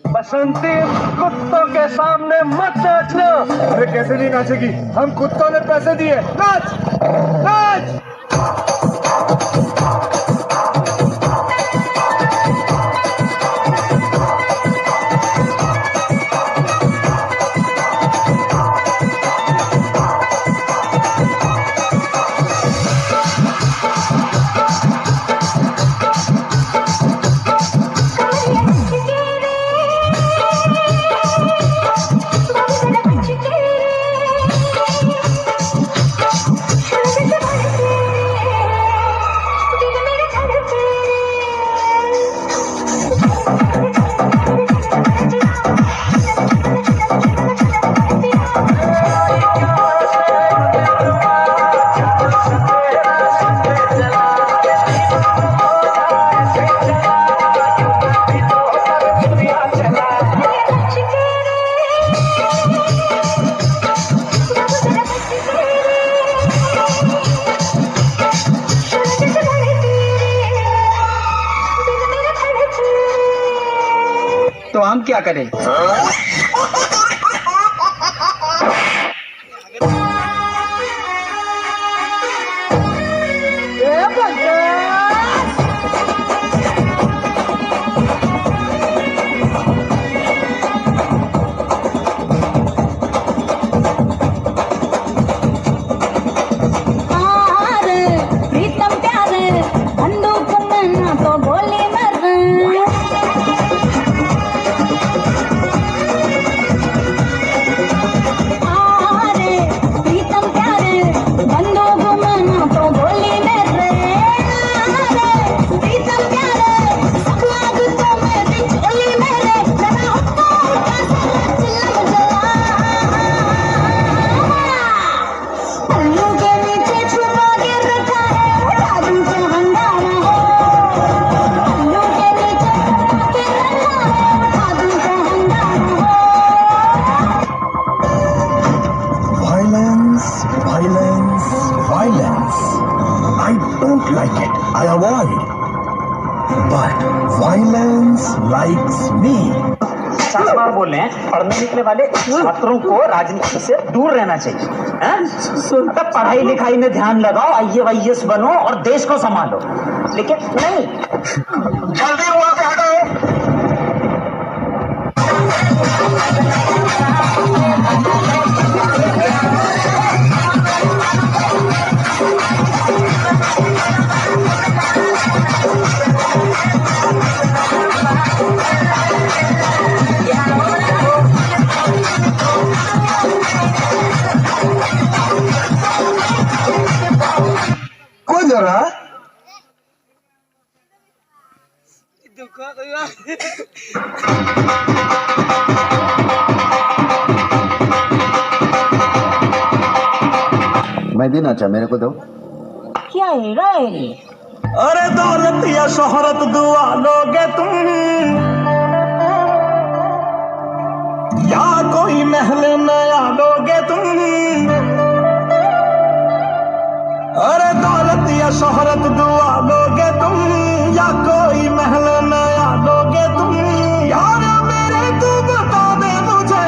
बसंती, कुत्तों के सामने मत नाचना। अरे कैसे नहीं नाचेगी, हम कुत्तों ने पैसे दिए, नाच नाच। तो हम क्या करें? I avoid, but violence likes me. साफ बोल रहे हैं, पढ़ने लिखने वाले छात्रों को राजनीति से दूर रहना चाहिए। मतलब पढ़ाई लिखाई में ध्यान लगाओ, IAS बनो और देश को संभालो, लेकिन नहीं। जल्दी वहां से हटाओ। जरा मैं भी नाचा, मेरे को दो। क्या है रे? अरे दौलत या शोहरत दुआ लोगे तुम, या कोई महल नया लोगे तुम। अरे दौलत या शोहरत दुआ लोगे तुम, या कोई महल नया लोगे तुम। यार मेरे तू बता दे मुझे,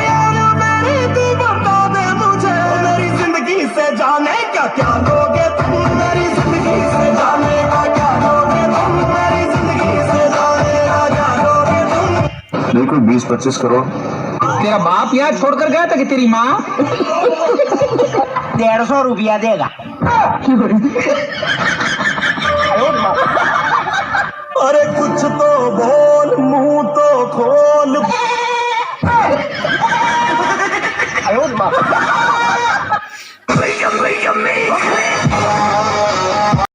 यार मेरे तू बता दे मुझे, मेरी जिंदगी से जाने का क्या लोगे तुम, मेरी जिंदगी से जाने का क्या लोगे तुम, मेरी जिंदगी से जाने का क्या लोगे तुम। देखो 20-25 करोड़। तेरा बाप यहाँ छोड़कर गया था कि तेरी माँ? 150 रुपया देगा। अरे कुछ तो बोल, मुंह तो खोल।